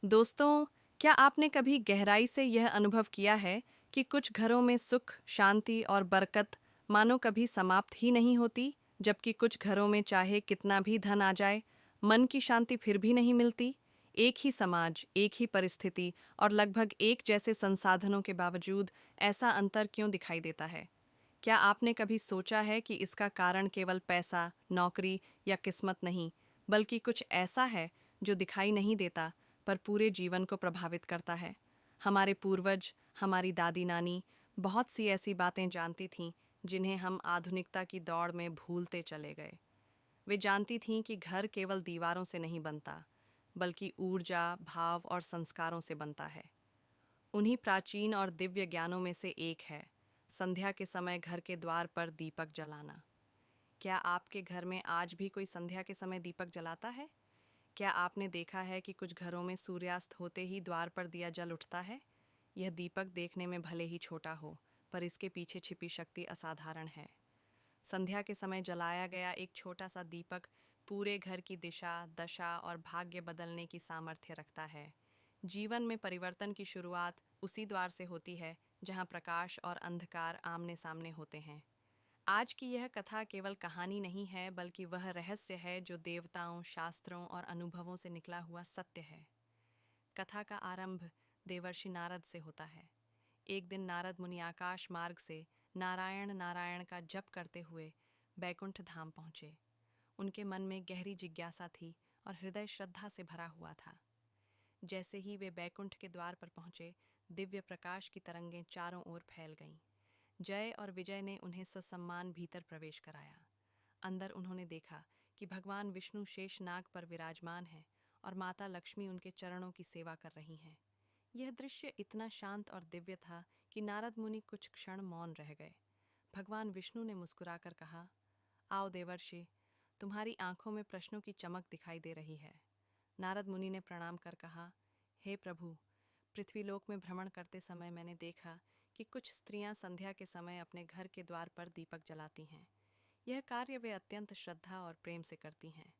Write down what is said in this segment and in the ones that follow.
दोस्तों, क्या आपने कभी गहराई से यह अनुभव किया है कि कुछ घरों में सुख, शांति और बरकत मानो कभी समाप्त ही नहीं होती, जबकि कुछ घरों में चाहे कितना भी धन आ जाए, मन की शांति फिर भी नहीं मिलती? एक ही समाज, एक ही परिस्थिति और लगभग एक जैसे संसाधनों के बावजूद ऐसा अंतर क्यों दिखाई देता है? क्या आपने कभी सोचा है कि इसका कारण केवल पैसा, नौकरी या किस्मत नहीं, बल्कि कुछ ऐसा है जो दिखाई नहीं देता पर पूरे जीवन को प्रभावित करता है? हमारे पूर्वज, हमारी दादी नानी बहुत सी ऐसी बातें जानती थीं जिन्हें हम आधुनिकता की दौड़ में भूलते चले गए। वे जानती थीं कि घर केवल दीवारों से नहीं बनता, बल्कि ऊर्जा, भाव और संस्कारों से बनता है। उन्हीं प्राचीन और दिव्य ज्ञानों में से एक है संध्या के समय घर के द्वार पर दीपक जलाना। क्या आपके घर में आज भी कोई संध्या के समय दीपक जलाता है? क्या आपने देखा है कि कुछ घरों में सूर्यास्त होते ही द्वार पर दिया जल उठता है? यह दीपक देखने में भले ही छोटा हो, पर इसके पीछे छिपी शक्ति असाधारण है। संध्या के समय जलाया गया एक छोटा सा दीपक पूरे घर की दिशा, दशा और भाग्य बदलने की सामर्थ्य रखता है। जीवन में परिवर्तन की शुरुआत उसी द्वार से होती है जहाँ प्रकाश और अंधकार आमने सामने होते हैं। आज की यह कथा केवल कहानी नहीं है, बल्कि वह रहस्य है जो देवताओं, शास्त्रों और अनुभवों से निकला हुआ सत्य है। कथा का आरंभ देवर्षि नारद से होता है। एक दिन नारद मुनि आकाश मार्ग से नारायण नारायण का जप करते हुए बैकुंठ धाम पहुँचे। उनके मन में गहरी जिज्ञासा थी और हृदय श्रद्धा से भरा हुआ था। जैसे ही वे बैकुंठ के द्वार पर पहुंचे, दिव्य प्रकाश की तरंगें चारों ओर फैल गईं। जय और विजय ने उन्हें ससम्मान भीतर प्रवेश कराया। अंदर उन्होंने देखा कि भगवान विष्णु शेषनाग पर विराजमान हैं और माता लक्ष्मी उनके चरणों की सेवा कर रही हैं। यह दृश्य इतना शांत और दिव्य था कि नारद मुनि कुछ क्षण मौन रह गए। भगवान विष्णु ने मुस्कुराकर कहा, आओ देवर्षि, तुम्हारी आंखों में प्रश्नों की चमक दिखाई दे रही है। नारद मुनि ने प्रणाम कर कहा, हे प्रभु, पृथ्वीलोक में भ्रमण करते समय मैंने देखा कि कुछ स्त्रियां संध्या के समय अपने घर के द्वार पर दीपक जलाती हैं। यह कार्य वे अत्यंत श्रद्धा और प्रेम से करती हैं।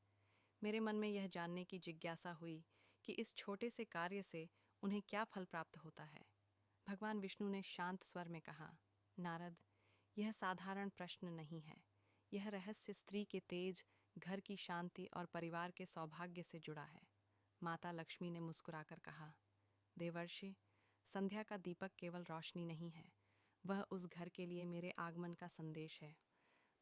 मेरे मन में यह जानने की जिज्ञासा हुई कि इस छोटे से कार्य से उन्हें क्या फल प्राप्त होता है। भगवान विष्णु ने शांत स्वर में कहा, नारद, यह साधारण प्रश्न नहीं है। यह रहस्य स्त्री के तेज, घर की शांति और परिवार के सौभाग्य से जुड़ा है। माता लक्ष्मी ने मुस्कुराकर कहा, देवर्षि, संध्या का दीपक केवल रोशनी नहीं है, वह उस घर के लिए मेरे आगमन का संदेश है।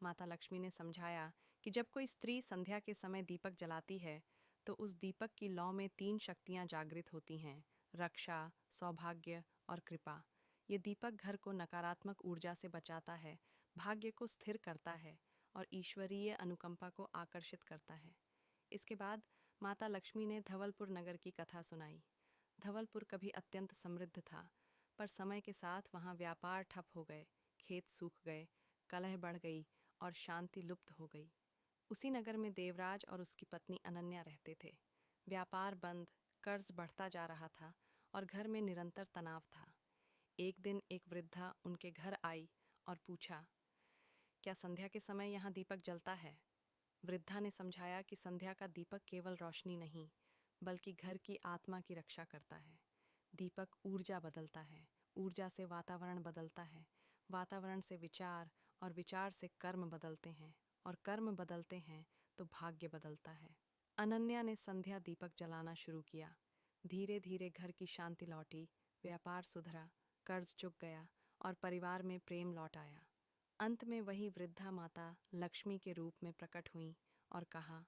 माता लक्ष्मी ने समझाया कि जब कोई स्त्री संध्या के समय दीपक जलाती है, तो उस दीपक की लौ में 3 शक्तियां जागृत होती हैं: रक्षा, सौभाग्य और कृपा। ये दीपक घर को नकारात्मक ऊर्जा से बचाता है, भाग्य को स्थिर करता है और ईश्वरीय अनुकंपा को आकर्षित करता है। इसके बाद माता लक्ष्मी ने धवलपुर नगर की कथा सुनाई। धवलपुर कभी अत्यंत समृद्ध था, पर समय के साथ वहाँ व्यापार ठप हो गए, खेत सूख गए, कलह बढ़ गई और शांति लुप्त हो गई। उसी नगर में देवराज और उसकी पत्नी अनन्या रहते थे। व्यापार बंद, कर्ज बढ़ता जा रहा था और घर में निरंतर तनाव था। एक दिन एक वृद्धा उनके घर आई और पूछा, क्या संध्या के समय यहाँ दीपक जलता है? वृद्धा ने समझाया कि संध्या का दीपक केवल रोशनी नहीं, बल्कि घर की आत्मा की रक्षा करता है। दीपक ऊर्जा बदलता है, ऊर्जा से वातावरण बदलता है, वातावरण से विचार और विचार से कर्म बदलते हैं और कर्म बदलते हैं तो भाग्य बदलता है। अनन्या ने संध्या दीपक जलाना शुरू किया। धीरे धीरे घर की शांति लौटी, व्यापार सुधरा, कर्ज चुक गया और परिवार में प्रेम लौट आया। अंत में वही वृद्धा माता लक्ष्मी के रूप में प्रकट हुई और कहा,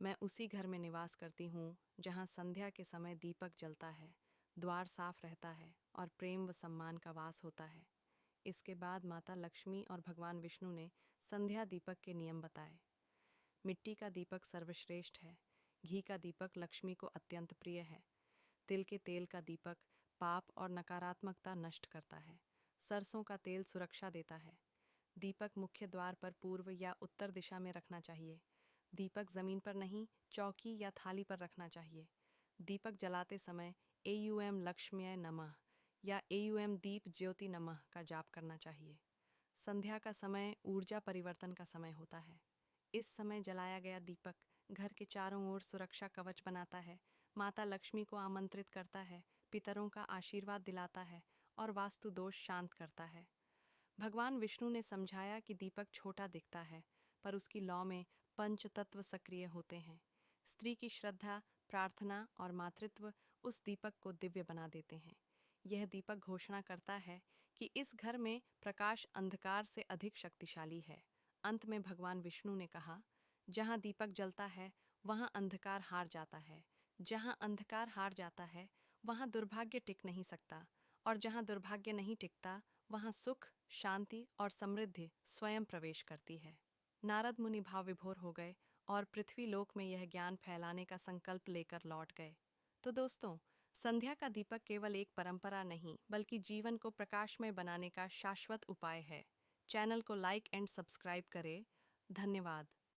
मैं उसी घर में निवास करती हूँ जहाँ संध्या के समय दीपक जलता है, द्वार साफ रहता है और प्रेम व सम्मान का वास होता है। इसके बाद माता लक्ष्मी और भगवान विष्णु ने संध्या दीपक के नियम बताए। मिट्टी का दीपक सर्वश्रेष्ठ है, घी का दीपक लक्ष्मी को अत्यंत प्रिय है, तिल के तेल का दीपक पाप और नकारात्मकता नष्ट करता है, सरसों का तेल सुरक्षा देता है। दीपक मुख्य द्वार पर पूर्व या उत्तर दिशा में रखना चाहिए। दीपक जमीन पर नहीं, चौकी या थाली पर रखना चाहिए। दीपक जलाते समय एयूएम लक्ष्म्यै नमः या एयूएम दीप ज्योति नमः का जाप करना चाहिए। संध्या का समय ऊर्जा परिवर्तन का समय होता है। इस समय जलाया गया दीपक घर के चारों ओर सुरक्षा कवच बनाता है, माता लक्ष्मी को आमंत्रित करता है, पितरों का आशीर्वाद दिलाता है और वास्तु दोष शांत करता है। भगवान विष्णु ने समझाया कि दीपक छोटा दिखता है, पर उसकी लौ में पंचतत्व सक्रिय होते हैं। स्त्री की श्रद्धा, प्रार्थना और मातृत्व उस दीपक को दिव्य बना देते हैं। यह दीपक घोषणा करता है कि इस घर में प्रकाश अंधकार से अधिक शक्तिशाली है। अंत में भगवान विष्णु ने कहा, जहाँ दीपक जलता है वहाँ अंधकार हार जाता है, जहाँ अंधकार हार जाता है वहाँ दुर्भाग्य टिक नहीं सकता, और जहाँ दुर्भाग्य नहीं टिकता वहाँ सुख, शांति और समृद्धि स्वयं प्रवेश करती है। नारद मुनि भाव विभोर हो गए और पृथ्वी लोक में यह ज्ञान फैलाने का संकल्प लेकर लौट गए। तो दोस्तों, संध्या का दीपक केवल एक परंपरा नहीं, बल्कि जीवन को प्रकाशमय बनाने का शाश्वत उपाय है। चैनल को लाइक एंड सब्सक्राइब करें। धन्यवाद।